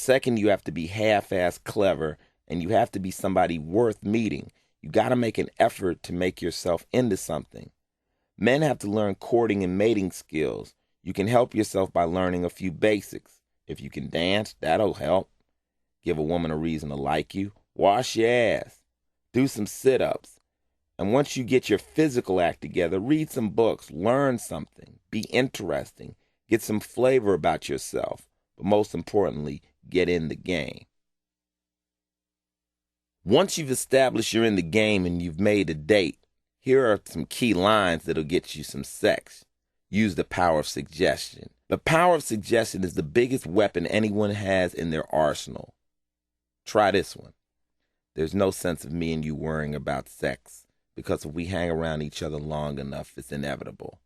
Second, you have to be half-assed clever, and you have to be somebody worth meeting. You got to make an effort to make yourself into something. Men have to learn courting and mating skills. You can help yourself by learning a few basics. If you can dance, that'll help. Give a woman a reason to like you. Wash your ass. Do some sit-ups. And once you get your physical act together, read some books, learn something, be interesting, get some flavor about yourself. But most importantly, get in the game. Once you've established you're in the game and you've made a date, here are some key lines that'll get you some sex. Use the power of suggestion. The power of suggestion is the biggest weapon anyone has in their arsenal. Try this one. There's no sense of me and you worrying about sex, because if we hang around each other long enough, it's inevitable.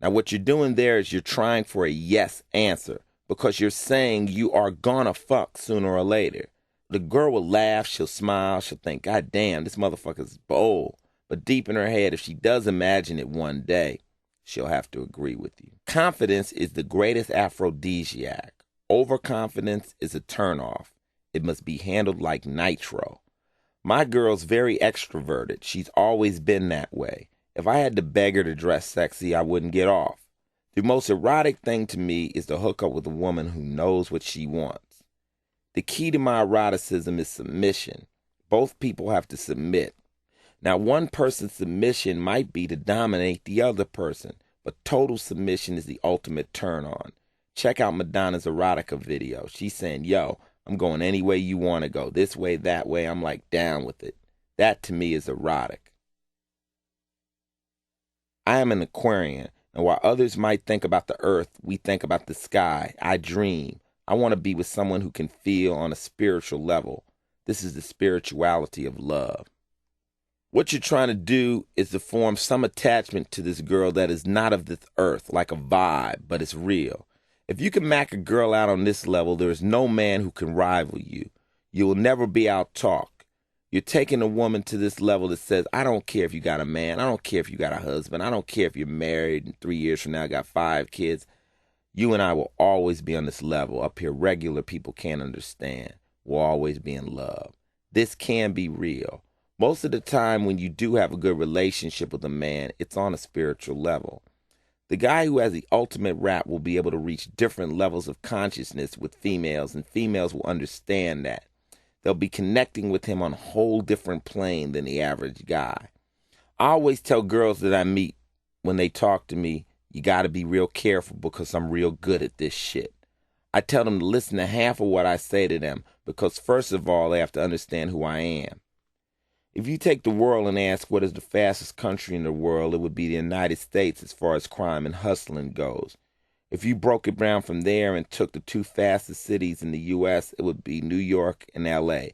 Now, what you're doing there is you're trying for a yes answer, because you're saying you are gonna fuck sooner or later. The girl will laugh, she'll smile, she'll think, God damn, this motherfucker's bold. But deep in her head, if she does imagine it one day, she'll have to agree with you. Confidence is the greatest aphrodisiac. Overconfidence is a turnoff. It must be handled like nitro. My girl's very extroverted. She's always been that way. If I had to beg her to dress sexy, I wouldn't get off. The most erotic thing to me is to hook up with a woman who knows what she wants. The key to my eroticism is submission. Both people have to submit. Now, one person's submission might be to dominate the other person, but total submission is the ultimate turn on. Check out Madonna's erotica video. She's saying, yo, I'm going any way you want to go. This way, that way. I'm like down with it. That to me is erotic. I am an Aquarian, and while others might think about the earth, we think about the sky. I dream. I want to be with someone who can feel on a spiritual level. This is the spirituality of love. What you're trying to do is to form some attachment to this girl that is not of this earth, like a vibe, but it's real. If you can mac a girl out on this level, there is no man who can rival you. You will never be out-talked. You're taking a woman to this level that says, I don't care if you got a man. I don't care if you got a husband. I don't care if you're married and 3 years from now got 5 kids. You and I will always be on this level. Up here, regular people can't understand. We'll always be in love. This can be real. Most of the time when you do have a good relationship with a man, it's on a spiritual level. The guy who has the ultimate rap will be able to reach different levels of consciousness with females, and females will understand that. They'll be connecting with him on a whole different plane than the average guy. I always tell girls that I meet when they talk to me, you got to be real careful because I'm real good at this shit. I tell them to listen to half of what I say to them because first of all, they have to understand who I am. If you take the world and ask what is the fastest country in the world, it would be the United States as far as crime and hustling goes. If you broke it down from there and took the 2 fastest cities in the U.S., it would be New York and L.A.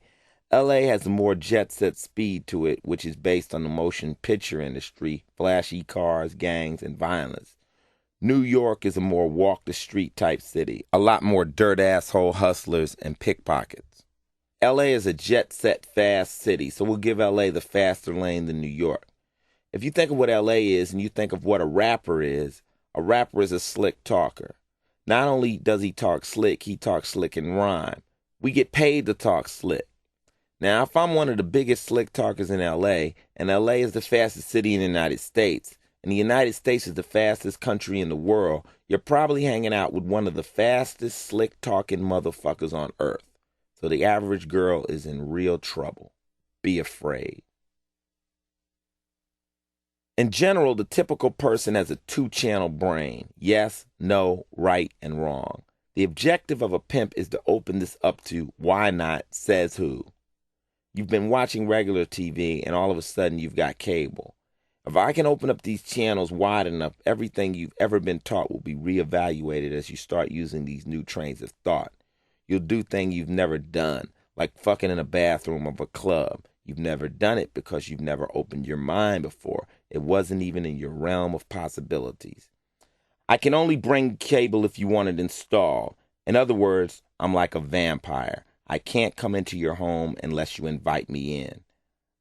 L.A. has a more jet-set speed to it, which is based on the motion picture industry, flashy cars, gangs, and violence. New York is a more walk-the-street type city, a lot more dirt-asshole hustlers and pickpockets. L.A. is a jet-set fast city, so we'll give L.A. the faster lane than New York. If you think of what L.A. is and you think of what a rapper is a slick talker. Not only does he talk slick in rhyme. We get paid to talk slick. Now, if I'm one of the biggest slick talkers in L.A., and L.A. is the fastest city in the United States, and the United States is the fastest country in the world, you're probably hanging out with one of the fastest slick-talking motherfuckers on earth. So the average girl is in real trouble. Be afraid. In general, the typical person has a 2-channel brain. Yes, no, right, and wrong. The objective of a pimp is to open this up to why not, says who. You've been watching regular TV and all of a sudden you've got cable. If I can open up these channels wide enough, everything you've ever been taught will be reevaluated as you start using these new trains of thought. You'll do things you've never done, like fucking in a bathroom of a club. You've never done it because you've never opened your mind before. It wasn't even in your realm of possibilities. I can only bring cable if you want it installed. In other words, I'm like a vampire. I can't come into your home unless you invite me in.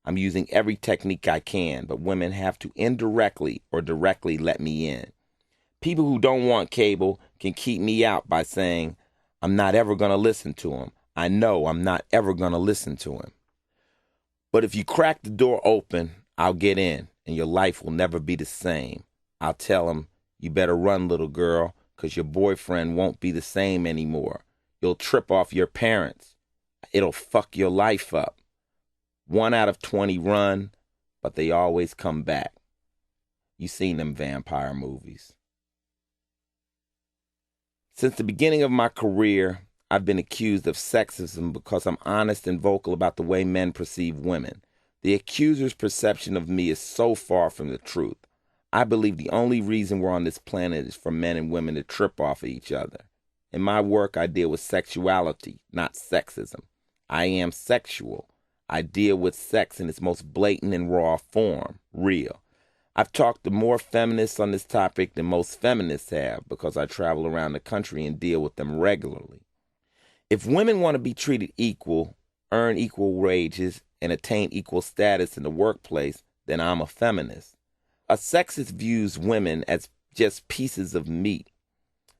I'm using every technique I can, but women have to indirectly or directly let me in. People who don't want cable can keep me out by saying, I'm not ever going to listen to him. I know I'm not ever going to listen to him. But if you crack the door open, I'll get in, and your life will never be the same. I'll tell him, you better run, little girl, 'cause your boyfriend won't be the same anymore. You'll trip off your parents. It'll fuck your life up. 1 out of 20 run, but they always come back. You seen them vampire movies. Since the beginning of my career, I've been accused of sexism because I'm honest and vocal about the way men perceive women. The accuser's perception of me is so far from the truth. I believe the only reason we're on this planet is for men and women to trip off of each other. In my work, I deal with sexuality, not sexism. I am sexual. I deal with sex in its most blatant and raw form, real. I've talked to more feminists on this topic than most feminists have because I travel around the country and deal with them regularly. If women want to be treated equal, earn equal wages, and attain equal status in the workplace, then I'm a feminist. A sexist views women as just pieces of meat.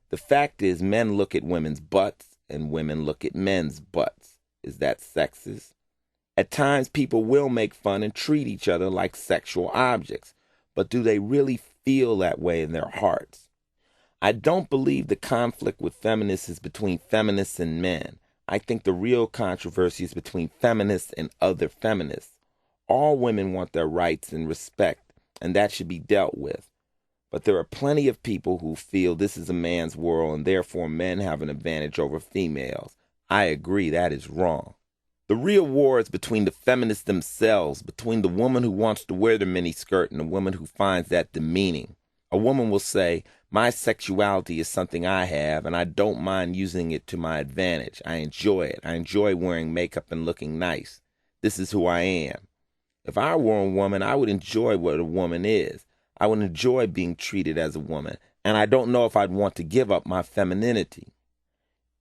The fact is, men look at women's butts and women look at men's butts. Is that sexist? At times, people will make fun and treat each other like sexual objects. But do they really feel that way in their hearts? I don't believe the conflict with feminists is between feminists and men. I think the real controversy is between feminists and other feminists. All women want their rights and respect, and that should be dealt with. But there are plenty of people who feel this is a man's world and therefore men have an advantage over females. I agree that is wrong. The real war is between the feminists themselves, between the woman who wants to wear the miniskirt and the woman who finds that demeaning. A woman will say, my sexuality is something I have, and I don't mind using it to my advantage. I enjoy it. I enjoy wearing makeup and looking nice. This is who I am. If I were a woman, I would enjoy what a woman is. I would enjoy being treated as a woman, and I don't know if I'd want to give up my femininity.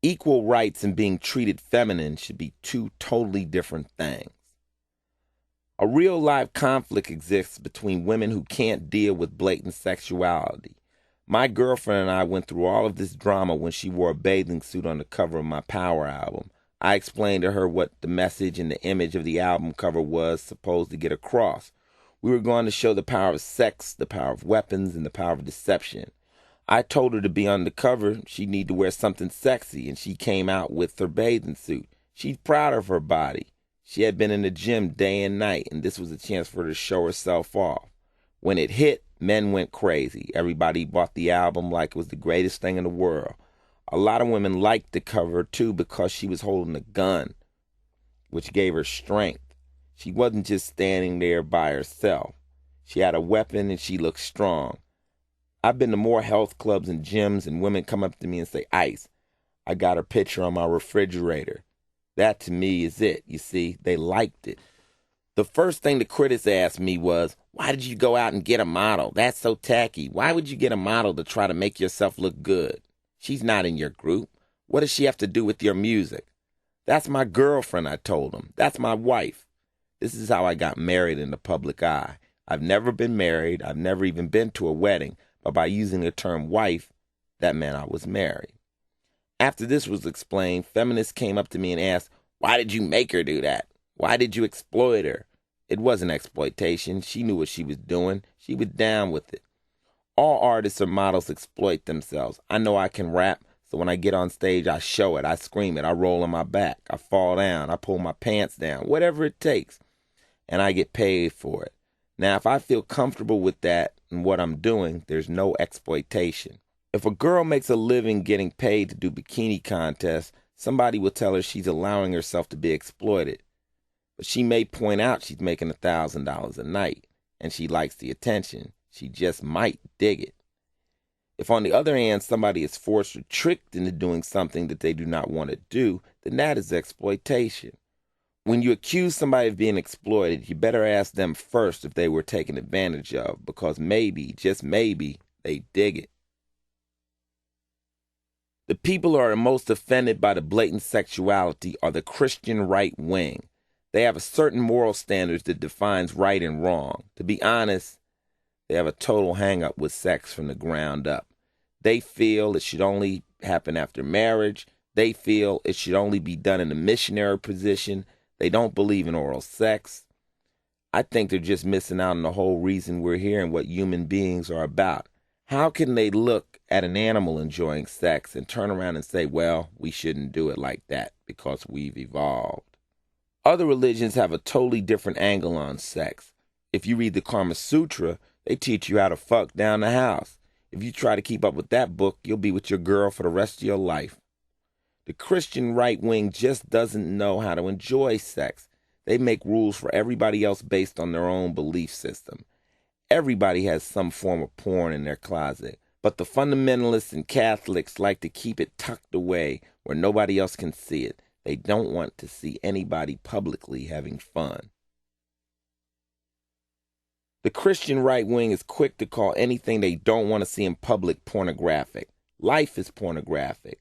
Equal rights and being treated feminine should be two totally different things. A real live conflict exists between women who can't deal with blatant sexuality. My girlfriend and I went through all of this drama when she wore a bathing suit on the cover of my Power album. I explained to her what the message and the image of the album cover was supposed to get across. We were going to show the power of sex, the power of weapons, and the power of deception. I told her to be on the cover, she'd need to wear something sexy, and she came out with her bathing suit. She's proud of her body. She had been in the gym day and night, and this was a chance for her to show herself off. When it hit, men went crazy. Everybody bought the album like it was the greatest thing in the world. A lot of women liked the cover, too, because she was holding a gun, which gave her strength. She wasn't just standing there by herself. She had a weapon, and she looked strong. I've been to more health clubs and gyms, and women come up to me and say, Ice, I got her picture on my refrigerator. That, to me, is it. You see, they liked it. The first thing the critics asked me was, why did you go out and get a model? That's so tacky. Why would you get a model to try to make yourself look good? She's not in your group. What does she have to do with your music? That's my girlfriend, I told them. That's my wife. This is how I got married in the public eye. I've never been married. I've never even been to a wedding. But by using the term wife, that meant I was married. After this was explained, feminists came up to me and asked, why did you make her do that? Why did you exploit her? It wasn't exploitation. She knew what she was doing. She was down with it. All artists or models exploit themselves. I know I can rap, so when I get on stage, I show it. I scream it. I roll on my back. I fall down. I pull my pants down. Whatever it takes. And I get paid for it. Now, if I feel comfortable with that and what I'm doing, there's no exploitation. If a girl makes a living getting paid to do bikini contests, somebody will tell her she's allowing herself to be exploited. But she may point out she's making $1,000 a night, and she likes the attention. She just might dig it. If, on the other hand, somebody is forced or tricked into doing something that they do not want to do, then that is exploitation. When you accuse somebody of being exploited, you better ask them first if they were taken advantage of, because maybe, just maybe, they dig it. The people who are most offended by the blatant sexuality are the Christian right wing. They have a certain moral standards that defines right and wrong. To be honest, they have a total hang-up with sex from the ground up. They feel it should only happen after marriage. They feel it should only be done in a missionary position. They don't believe in oral sex. I think they're just missing out on the whole reason we're here and what human beings are about. How can they look at an animal enjoying sex and turn around and say, well, we shouldn't do it like that because we've evolved? Other religions have a totally different angle on sex. If you read the Kama Sutra, they teach you how to fuck down the house. If you try to keep up with that book, you'll be with your girl for the rest of your life. The Christian right wing just doesn't know how to enjoy sex. They make rules for everybody else based on their own belief system. Everybody has some form of porn in their closet, but the fundamentalists and Catholics like to keep it tucked away where nobody else can see it. They don't want to see anybody publicly having fun. The Christian right wing is quick to call anything they don't want to see in public pornographic. Life is pornographic.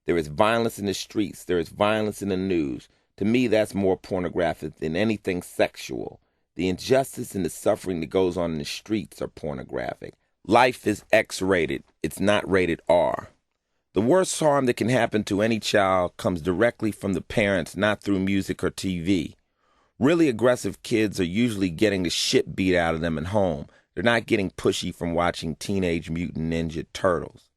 There is violence in the streets. There is violence in the news. To me, that's more pornographic than anything sexual. The injustice and the suffering that goes on in the streets are pornographic. Life is X-rated. It's not rated R. The worst harm that can happen to any child comes directly from the parents, not through music or TV. Really aggressive kids are usually getting the shit beat out of them at home. They're not getting pushy from watching Teenage Mutant Ninja Turtles.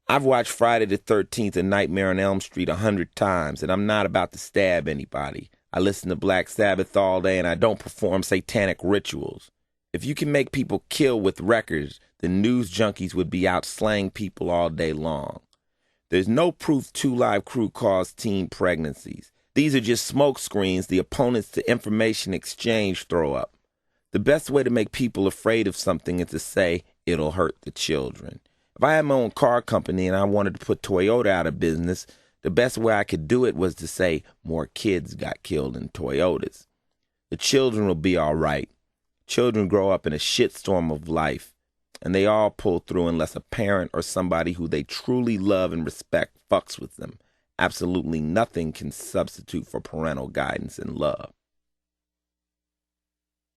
I've watched Friday the 13th and Nightmare on Elm Street 100 times, and I'm not about to stab anybody. I listen to Black Sabbath all day, and I don't perform satanic rituals. If you can make people kill with records, then news junkies would be out slaying people all day long. There's no proof 2 Live Crew caused teen pregnancies. These are just smoke screens the opponents to information exchange throw up. The best way to make people afraid of something is to say it'll hurt the children. If I had my own car company and I wanted to put Toyota out of business, the best way I could do it was to say more kids got killed in Toyotas. The children will be all right. Children grow up in a shitstorm of life, and they all pull through unless a parent or somebody who they truly love and respect fucks with them. Absolutely nothing can substitute for parental guidance and love.